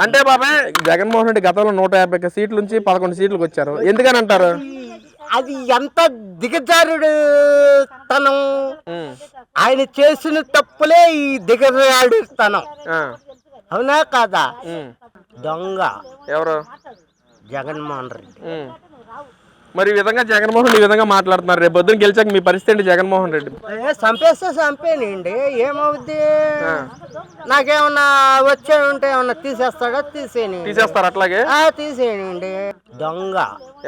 అంటే బాబాయ్ జగన్మోహన్ రెడ్డి గతంలో 150 సీట్ల నుంచి 11 సీట్లకు వచ్చారు, ఎందుకని అంటారు? అది ఎంత దిగజారుడు తనం, ఆయన చేసిన తప్పులే ఈ దిగజారుడు తనం. అవునా కాదా? దొంగ ఎవరు? జగన్మోహన్ రెడ్డి. మరి ఈ విధంగా జగన్మోహన్ రెడ్డి ఈ విధంగా మాట్లాడుతున్నారు, రేపు పొద్దున గెలిచాక మీ పరిస్థితి ఏంటి? జగన్మోహన్ రెడ్డి చంపేస్తే చంపేనండి, ఏమవుద్ది? నాకేమన్నా వచ్చే ఉంటే ఏమన్నా తీసేస్తాడా? తీసేస్తారు అట్లాగే తీసేయండి. దొంగ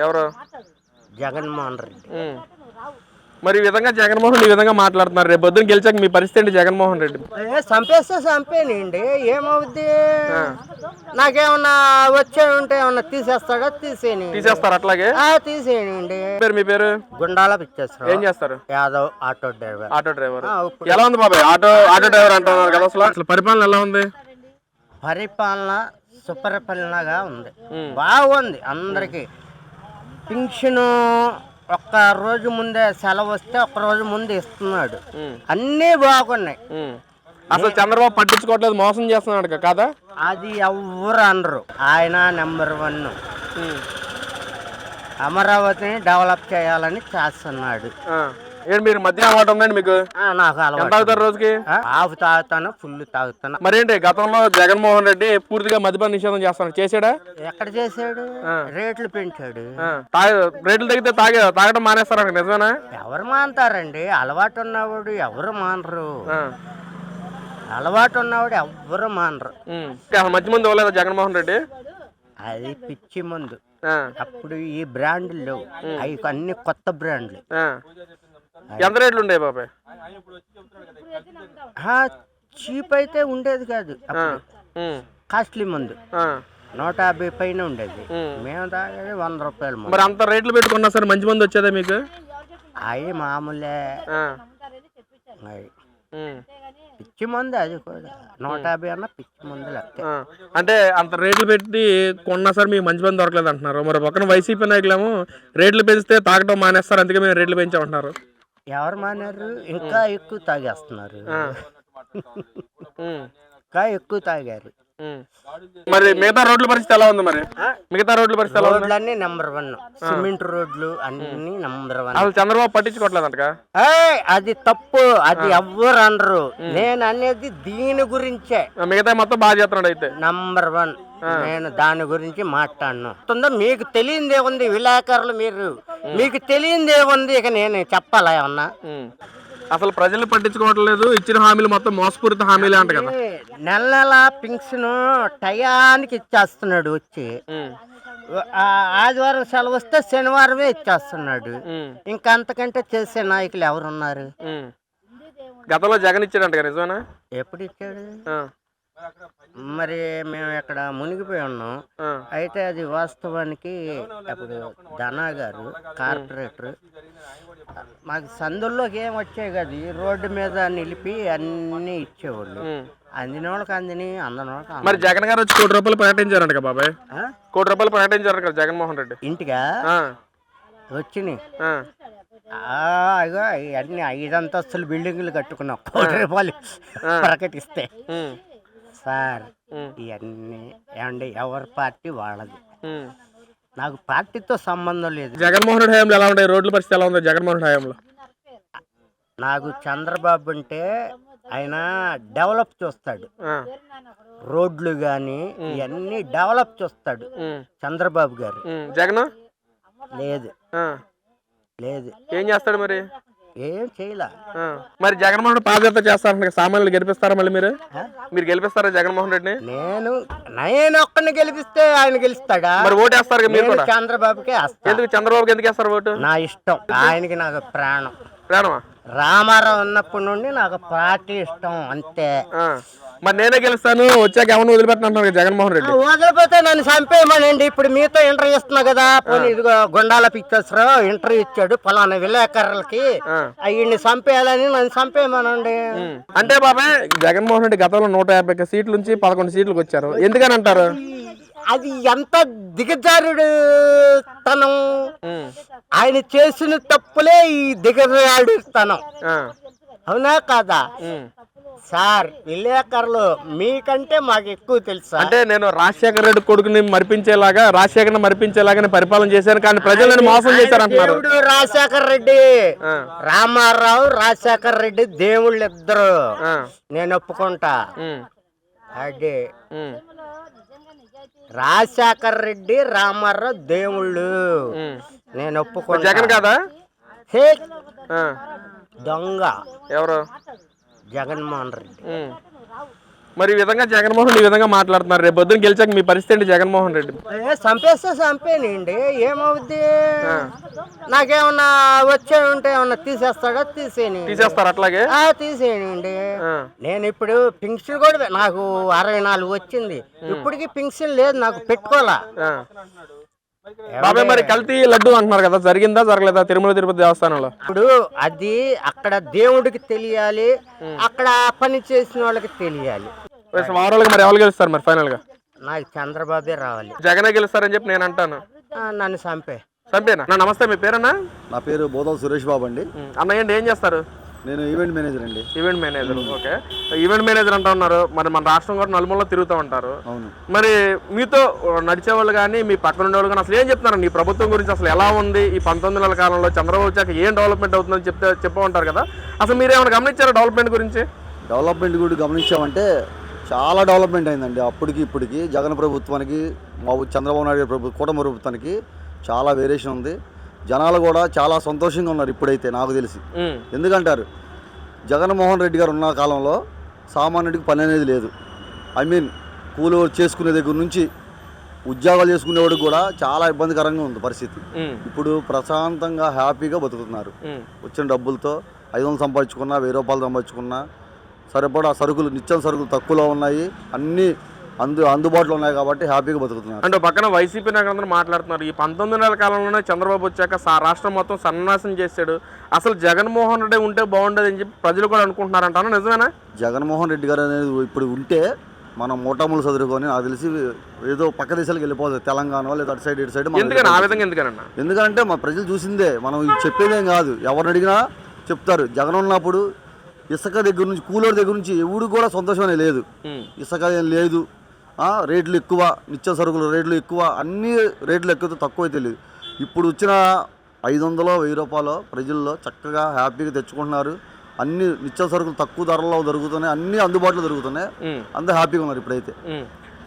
ఎవరు? జగన్మోహన్ రెడ్డి. మరి ఈ విధంగా జగన్మోహన్ రెడ్డి ఈ విధంగా మాట్లాడుతున్నారు, రేపు పొద్దున గెలిచాక మీ పరిస్థితి ఏంటి? జగన్మోహన్ రెడ్డి చంపేస్తే చంపేనండి, ఏమవుద్ది? నాకేమన్నా వచ్చే ఉంటే ఏమన్నా తీసేస్తాడా? తీసేస్తారు అట్లాగే తీసేయండి. మీ పేరు? గుండాల పిచ్చేస్తారు. ఏం చేస్తారు? Yadav, auto driver. ఎలా ఉంది బాబాయ్ ఆటో డ్రైవర్ అంటున్నారు కదా, అసలు పరిపాలన ఎలా ఉంది? పరిపాలన సుపరిపాలనగా ఉంది, బాగుంది. అందరికి పింఛను ఒక్క రోజు ముందే సెలవు వస్తే ఒక్క రోజు ముందు ఇస్తున్నాడు, అన్నీ బాగున్నాయి. అసలు చంద్రబాబు పట్టించుకోవట్లేదు, మోసం చేస్తున్నాడు కదా? అది ఎవరు అనరు, ఆయన నెంబర్ 1. అమరావతిని డెవలప్ చేయాలని చేస్తున్నాడు. మీరు మధ్య అలవాటు ఉందండి మీకు? నాకు తాగుతారు రోజుకి? హాఫ్ తాగుతాను, ఫుల్ తాగుతాను. మరేంటి గతంలో జగన్మోహన్ రెడ్డి పూర్తిగా మద్యపాన నిషేధం చేశాడా? ఎక్కడ చేశాడు? రేట్లు పెంచాడు. రేట్లు తగ్గితే తాగడం మానేస్తారా? నిజమేనా? ఎవరు మానతారండి? అలవాటు ఉన్నవాడు ఎవరు మానరు, అలవాటు ఉన్నవాడు ఎవరు మానరు. మంచి మంది ఇవ్వలేదా జగన్మోహన్ రెడ్డి? అది పిచ్చి మందు. అప్పుడు ఈ బ్రాండ్లు లేవు, అవి అన్ని కొత్త బ్రాండ్లు. ఎంత రేట్లు ఉండే బాబాయ్? చీప్ అయితే ఉండేది కాదు, కాస్ట్లీ మందు 150 పైన ఉండేది. మేము తాగేది 100 రూపాయలు. మరి అంత రేట్లు పెట్టుకున్నా సరే మంచి మంది వచ్చేదా మీకు? అవి మామూలే, పిచ్చి మందు. అది కూడా 150 అన్న పిచ్చి మందు లెక్క. అంటే అంత రేట్లు పెట్టి కొన్నా సరే మీకు మంచి మంది దొరకలేదు అంటున్నారు. మరి పక్కన వైసీపీ నాయకులేమో రేట్లు పెంచితే తాగడం మానేస్తారు, అందుకే మేము రేట్లు పెంచామంటున్నారు. ఎవరు మానేరు? ఇంకా ఎక్కువ తాగేస్తున్నారు, ఇంకా ఎక్కువ తాగారు. మరి మిగతా రోడ్ల పరిస్థితి ఎలా ఉంది? మరి మిగతా రోడ్ల పరిస్థితి ఎలా ఉంది? రోడ్లన్నీ నెంబర్ 1, సిమెంట్ రోడ్లు అన్ని నెంబర్ 1. అసలు చంద్రబాబు పట్టించుకోవట్లేదంట. అది తప్పు, అది ఎవ్వరు అనరు. నేను అనేది దీని గురించే. మిగతా మొత్తం బాగా చేస్తున్నాడు అయితే. నెంబర్ 1 నేను దాని గురించి మాట్లాడను. మీకు తెలియదే ఉంది విలేకరులు, మీకు తెలియదే ఉంది. ఇక నేను చెప్పాలా ఏమన్నా? అసలు ప్రజలు పట్టించుకోవట్లేదు, ఇచ్చిన హామీలు మొత్తం మోసపూరిత హామీలే అంట కదా. నెల నెల పింఛను టయానికి ఇచ్చేస్తున్నాడు, వచ్చి ఆదివారం సెలవు వస్తే శనివారమే ఇచ్చేస్తున్నాడు. ఇంకా అంతకంటే చేసే నాయకులు ఎవరున్నారు? గతంలో జగన్ ఇచ్చాడంట కదా, నిజమేనా? ఎప్పుడు ఇచ్చాడు? మరి మేము ఇక్కడ మునిగిపోయి ఉన్నాం. అయితే అది వాస్తవానికి అప్పుడు ధనా గారు కార్పొరేటర్ మాకు సందుల్లోకి ఏం వచ్చాయి కదా, రోడ్డు మీద నిలిపి అన్ని ఇచ్చేవాళ్ళు. అందిన వాళ్ళకి అందిని, అందని వాళ్ళకి. మరి జగన్ గారు వచ్చి 1 కోటి రూపాయలు ప్రకటించారంట కదా బాబాయ్? 1 కోటి రూపాయలు ప్రకటించారు కదా జగన్మోహన్ రెడ్డి ఇంటిగా వచ్చినాయి. అయ్యో అన్ని 5 అంతస్తులు బిల్డింగ్లు కట్టుకున్నాం 1 కోటి రూపాయలు ప్రకటిస్తే. సార్ ఇవన్నీ ఏమండి, ఎవరి పార్టీ వాళ్ళది, నాకు పార్టీతో సంబంధం లేదు. జగన్మోహన్ రెడ్డి హయాంలో ఎలా ఉంటాయి రోడ్ల పరిస్థితి? ఎలా ఉంది జగన్మోహన్ రెడ్డి హయాంలో? నాకు చంద్రబాబు అంటే ఆయన డెవలప్ చూస్తాడు, రోడ్లు కానీ ఇవన్నీ డెవలప్ చూస్తాడు చంద్రబాబు గారు. జగన్ లేదు, ఏం చేస్తాడు మరి? ఏం చేయలే. మరి జగన్మోహన్ రెడ్డి పాదయాత్ర చేస్తారంట, సామాన్యులు గెలిపిస్తారా? మళ్ళీ మీరు గెలిపిస్తారా జగన్మోహన్ రెడ్డిని? నేను ఒక్కడిని గెలిపిస్తే ఆయన గెలుస్తాడా? మరి ఓటు వేస్తారు మీరు కూడా? చంద్రబాబుకే. ఎందుకు చంద్రబాబుకి ఎందుకు వేస్తారు ఓటు? నా ఇష్టం, ఆయనకి నాకు ప్రాణం. ప్రాణమా? రామారావు ఉన్నప్పటి నుండి నాకు పార్టీ ఇష్టం అంతే. మరి నేనే గెలుస్తాను, వచ్చాక ఎవరిని వదిలిపెట్టిన జగన్మోహన్ రెడ్డి? వదిలిపోతే నన్ను చంపేయమనండి. ఇప్పుడు మీతో ఇంటర్వ్యూ ఇస్తున్నా కదా, పోనీ ఇదిగో గుండాల పిక్చర్స్లో ఇంటర్వ్యూ ఇచ్చాడు ఫలానా విలేకరులకి, వీడిని చంపేయాలని నన్ను చంపేయమనండి. అంటే బాబాయ్ జగన్మోహన్ రెడ్డి గతంలో 150 సీట్ల నుంచి 11 సీట్లకు వచ్చారు, ఎందుకని అంటారు? అది ఎంత దిగజారుడు తనం, ఆయన చేసిన తప్పులే ఈ దిగజారుడు తనం. అవునా కాదా? సార్ విలేకరులు మీకంటే మాకు ఎక్కువ తెలుసు సార్. అంటే నేను రాజశేఖర రెడ్డి కొడుకుని రాజశేఖర్ని మరిపించేలాగానే పరిపాలన చేశాను, కానీ ప్రజలను మోసం చేశారంటున్నారు. దేవుడు రాజశేఖర రెడ్డి, రామారావు రాజశేఖర రెడ్డి దేవుళ్ళు ఇద్దరు, నేను ఒప్పుకుంటా. అదే రాజశేఖర రెడ్డి రామారావు దేవుళ్ళు, నేను ఒప్పుకుంటా. జగన్ కాదా? హే దొంగ ఎవరు? జగన్మోహన్ రెడ్డి. మరి ఈ విధంగా జగన్మోహన్ ఈ విధంగా మాట్లాడుతున్నారు, రేపు పొద్దున గెలిచాక మీ పరిస్థితి ఏంటి? జగన్మోహన్ రెడ్డి చంపేస్తే చంపేనండి, ఏమవుద్ది? నాకేమన్నా వచ్చే ఉంటే ఏమన్నా తీసేస్తాడా? తీసేస్తారు అట్లాగే తీసేయండి. నేను ఇప్పుడు పింఛన్ కూడా నాకు 64 వచ్చింది, ఇప్పటికి పింఛన్ లేదు, నాకు పెట్టుకోవాలా. బాబాయ్ మరి కల్తీ లడ్డు అంటున్నారు కదా, జరిగిందా జరగలేదా తిరుమల తిరుపతి దేవస్థానంలో? ఇప్పుడు అది అక్కడ దేవుడికి తెలియాలి, అక్కడ పని చేసిన వాళ్ళకి తెలియాలి. వారాలకు మరి ఎవరు గెలుస్తారు మరి ఫైనల్ గా? నాకు చంద్రబాబే రావాలి. జగనే గెలుస్తారని చెప్పి నేను అంటాను. నన్ను చంపేనా? నమస్తే, మీ పేరన్నా? నా పేరు బోధల్ సురేష్ బాబు అండి. అన్న ఏంటి, ఏం చేస్తారు? నేను ఈవెంట్ మేనేజర్ అండి. Event manager, okay. Event manager అంటా ఉన్నారు, మరి మన రాష్ట్రం కూడా నలుమూలలో తిరుగుతూ ఉంటారు. అవును. మరి మీతో నడిచేవాళ్ళు కానీ మీ పక్కన ఉండేవాళ్ళు కానీ అసలు ఏం చెప్తున్నారండి ఈ ప్రభుత్వం గురించి? అసలు ఎలా ఉంది ఈ 19 నెలల కాలంలో? చంద్రబాబు వచ్చాక ఏం డెవలప్మెంట్ అవుతుందని చెప్పు ఉంటారు కదా, అసలు మీరు ఏమైనా గమనించారా డెవలప్మెంట్ గురించి? డెవలప్మెంట్ గురించి గమనించామంటే చాలా డెవలప్మెంట్ అయిందండి. అప్పటికి ఇప్పటికి జగన్ ప్రభుత్వానికి మా చంద్రబాబు నాయుడు గారి కూటమి ప్రభుత్వానికి చాలా వేరియేషన్ ఉంది. జనాలు కూడా చాలా సంతోషంగా ఉన్నారు ఇప్పుడైతే, నాకు తెలిసి. ఎందుకంటారు, జగన్మోహన్ రెడ్డి గారు ఉన్న కాలంలో సామాన్యుడికి పని అనేది లేదు. కూలి చేసుకునే దగ్గర నుంచి ఉద్యోగాలు చేసుకునేవాడికి కూడా చాలా ఇబ్బందికరంగా ఉంది పరిస్థితి. ఇప్పుడు ప్రశాంతంగా హ్యాపీగా బతుకుతున్నారు. వచ్చిన డబ్బులతో 500 సంపాదించుకున్నా, 1000 రూపాయలు సంపాదించుకున్నా సరిపడా సరుకులు, నిత్యం సరుకులు తక్కువలో ఉన్నాయి, అన్నీ అందుబాటులో ఉన్నాయి కాబట్టి హ్యాపీగా బతుకుతున్నారు. అంటే పక్కన వైసీపీ నాయకులందరూ మాట్లాడుతున్నారు, ఈ 19 నెలల కాలంలోనే చంద్రబాబు వచ్చాక రాష్ట్రం మొత్తం సన్యాసం చేశాడు, అసలు జగన్మోహన్ రెడ్డి ఉంటే బాగుండేది అని చెప్పి ప్రజలు కూడా అనుకుంటున్నారంటాను. నిజమేనా? జగన్మోహన్ రెడ్డి గారు అనేది ఇప్పుడు ఉంటే మనం మూటాములు చదువుకొని నాకు తెలిసి ఏదో పక్క దేశాలకు వెళ్ళిపోతుంది, తెలంగాణ లేదా అటు సైడ్ ఇటు సైడ్. ఎందుకని ఆ విధంగా? ఎందుకంటే మా ప్రజలు చూసిందే, మనం చెప్పేదేం కాదు, ఎవరిని అడిగినా చెప్తారు. జగన్ ఉన్నప్పుడు ఇసుక దగ్గర నుంచి, కూలోడి దగ్గర నుంచి ఎవడు కూడా సంతోషమే లేదు. ఇసుక ఏం లేదు, రేట్లు ఎక్కువ, నిత్య సరుకులు రేట్లు ఎక్కువ, అన్ని రేట్లు ఎక్కువ తక్కువ తెలియదు. ఇప్పుడు వచ్చిన 500 1000 రూపాయలు ప్రజల్లో చక్కగా హ్యాపీగా తెచ్చుకుంటున్నారు. అన్ని నిత్య సరుకులు తక్కువ ధరలో దొరుకుతున్నాయి, అన్ని అందుబాటులో దొరుకుతున్నాయి, అంతా హ్యాపీగా ఉన్నారు ఇప్పుడైతే.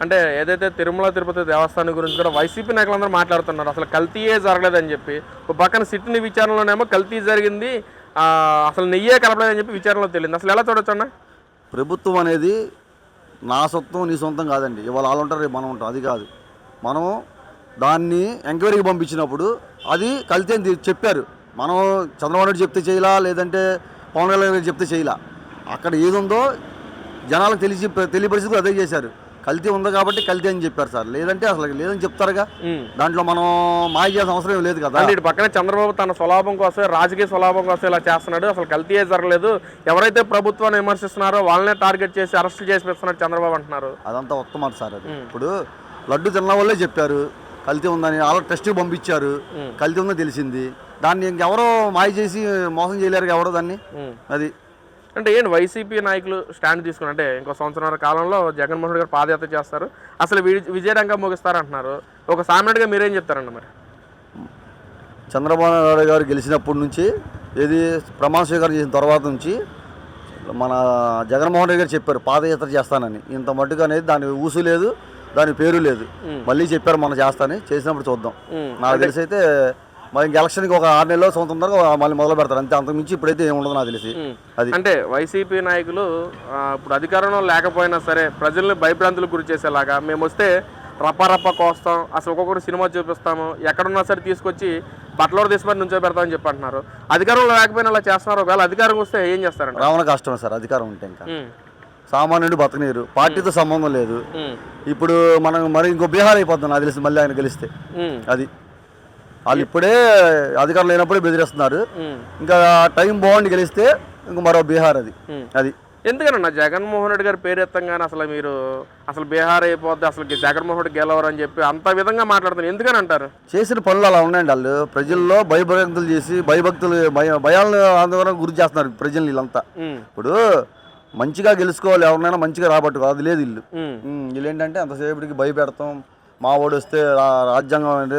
అంటే ఏదైతే తిరుమల తిరుపతి దేవస్థానం గురించి కూడా వైసీపీ నాయకులందరూ మాట్లాడుతున్నారు, అసలు కల్తీయే జరగలేదని చెప్పి. ఒక పక్కన సిట్టిన విచారణలోనేమో కల్తీ జరిగింది, అసలు నెయ్యే కలపలేదని చెప్పి విచారణలో తెలియదు. అసలు ఎలా చూడొచ్చు అన్న? ప్రభుత్వం అనేది నా సొంతం నీ సొంతం కాదండి. ఇవాళ వాళ్ళు ఉంటారు, రేపు మనం ఉంటాం, అది కాదు. మనం దాన్ని ఎంక్వైరీకి పంపించినప్పుడు అది కల్తీ అని చెప్పారు. మనం చంద్రబాబు నాయుడు చెప్తే చేయలా, లేదంటే పవన్ కళ్యాణ్ చెప్తే చేయలా. అక్కడ ఏది ఉందో జనాలకు తెలియపరిస్థితులు అదే చేశారు. కల్తీ ఉంది కాబట్టి కల్తీ అని చెప్పారు సార్, లేదంటే అసలు లేదని చెప్తారుగా. దాంట్లో మనం మాయ చేయాల్సిన అవసరం లేదు కదా. ఇటు పక్కనే చంద్రబాబు తన స్వలాభం కోసం, రాజకీయ స్వలాభం కోసం ఇలా చేస్తున్నాడు, అసలు కల్తీయే జరగలేదు, ఎవరైతే ప్రభుత్వాన్ని విమర్శిస్తున్నారో వాళ్ళనే టార్గెట్ చేసి అరెస్ట్ చేసి పెడుతున్నాడు చంద్రబాబు అంటున్నారు. అదంతా ఉత్తమాట సార్. అది ఇప్పుడు లడ్డు తిన్న వాళ్ళే చెప్పారు కల్తీ ఉందని, వాళ్ళ టెస్ట్కి పంపించారు, కల్తీ ఉందని తెలిసింది. దాన్ని ఇంకెవరో మాయ చేసి మోసం చేయలేరు ఎవరో దాన్ని. అది అంటే ఏంటి వైసీపీ నాయకులు స్టాండ్ తీసుకుని, అంటే ఇంకో సంవత్సరాల కాలంలో జగన్మోహన్ రెడ్డి గారు పాదయాత్ర చేస్తారు, అసలు విజయడంగా ముగిస్తారు అంటున్నారు. ఒక సామాన్యుడిగా మీరేం చెప్తారండి? మరి చంద్రబాబు నాయుడు గారు గెలిచినప్పటి నుంచి, ఏది ప్రమాణ స్వీకారం చేసిన తర్వాత నుంచి మన జగన్మోహన్ రెడ్డి గారు చెప్పారు పాదయాత్ర చేస్తానని. ఇంత మట్టుకు అనేది దాని ఊసు లేదు, దాని పేరు లేదు. మళ్ళీ చెప్పారు మనం చేస్తానని, చేసినప్పుడు చూద్దాం. నాకు తెలిసి అయితే మరి ఇంక ఎలక్షన్కి ఒక 6 నెలలో సంవత్సరం తర్వాత మళ్ళీ మొదలు పెడతారు, అంతే. అంతకుమించి ఇప్పుడైతే ఏముండదు నాకు తెలిసి. అది అంటే వైసీపీ నాయకులు ఇప్పుడు అధికారంలో లేకపోయినా సరే ప్రజల్ని భయభ్రాంతులకు గురి చేసేలాగా, మేము వస్తే రప్ప కోస్తాం, అసలు ఒక్కొక్కరు సినిమా చూపిస్తాము, ఎక్కడున్నా సరే తీసుకొచ్చి బట్టలు తీసుకొని నుంచో పెడతామని చెప్పి అంటున్నారు. అధికారంలో లేకపోయినా అలా చేస్తున్నారు, ఒకవేళ అధికారం వస్తే ఏం చేస్తారండి? రావణ కష్టమే సార్ అధికారం ఉంటే. ఇంకా సామాన్యుడు బతకనీరు, పార్టీతో సంబంధం లేదు. ఇప్పుడు మనం మరి ఇంకో బీహార్ అయిపోతాం నాకు తెలిసి, మళ్ళీ ఆయన గెలిస్తే. అది వాళ్ళు ఇప్పుడే అధికారం లేనప్పుడే బెదిరిస్తున్నారు, ఇంకా టైం బాగుండి గెలిస్తే ఇంక మరో బీహార్. అది ఎందుకనన్నా జగన్మోహన్ రెడ్డి గారి పేరు ఎత్తంగానే అసలు మీరు అసలు బీహార్ అయిపోద్ది, అసలు జగన్మోహన్ రెడ్డి గెలవరు అని చెప్పి అంత విధంగా మాట్లాడుతున్నారు, ఎందుకని అంటారు? చేసిన పనులు అలా ఉన్నాయండి. వాళ్ళు ప్రజల్లో భయభక్తులు చేసి భయాలను ఆందోళన గురి చేస్తున్నారు ప్రజల్ని వీళ్ళంతా. ఇప్పుడు మంచిగా గెలుచుకోవాలి, ఎవరినైనా మంచిగా రాబట్టుకో, అది లేదు ఇల్లు. ఉమ్. వీళ్ళు ఏంటంటే అంతసేపటికి భయపెడతాం, మా వాడు వస్తే రాజ్యాంగం అంటే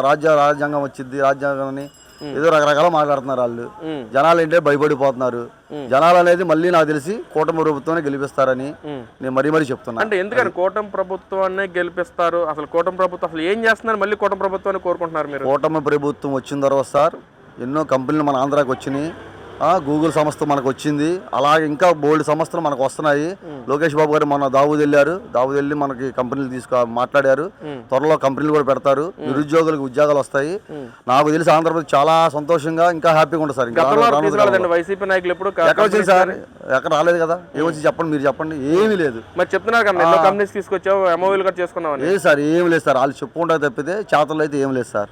రాజ్యాంగం వచ్చింది, రాజ్యాంగం అని ఏదో రకరకాల మాట్లాడుతున్నారు వాళ్ళు. జనాలు ఏంటంటే భయపడిపోతున్నారు. జనాలు అనేది మళ్ళీ నాకు తెలిసి కూటమి ప్రభుత్వాన్ని గెలిపిస్తారని నేను మరీ చెప్తున్నా. అంటే ఎందుకని కూటమి ప్రభుత్వాన్ని గెలిపిస్తారు? అసలు కూటమి ప్రభుత్వం అసలు ఏం చేస్తున్నారు మళ్ళీ కూటమి ప్రభుత్వాన్ని కోరుకుంటున్నారు మీరు? కూటమి ప్రభుత్వం వచ్చిన తర్వాత సార్ ఎన్నో కంపెనీలు మన ఆంధ్రాకి వచ్చినాయి. గూగుల్ సంస్థ మనకు వచ్చింది, అలాగే ఇంకా బోల్డ్ సంస్థలు మనకు వస్తున్నాయి. లోకేష్ బాబు గారు మన దావూద్ వెళ్ళి మనకి కంపెనీలు మాట్లాడారు. త్వరలో కంపెనీలు కూడా పెడతారు, నిరుద్యోగులకు ఉద్యోగాలు వస్తాయి. నాకు తెలిసి ఆంధ్రప్రదేశ్ చాలా సంతోషంగా ఇంకా హ్యాపీగా ఉంటుంది సార్. వైసీపీ నాయకులు ఎప్పుడు ఎక్కడ వచ్చింది సార్? ఎక్కడ రాలేదు కదా. ఏమొచ్చి చెప్పండి, మీరు చెప్పండి. ఏమీ లేదు. మరి చెప్తున్నారు కదా ఎన్నో కంపెనీస్ తీసుకొచ్చావు, ఎంఓయూలు కూడా చేసుకున్నావు. లేదు సార్, ఏమి లేదు సార్. వాళ్ళు చెప్పుకుంటా తప్పితే చేతల్లో అయితే ఏం లేదు సార్.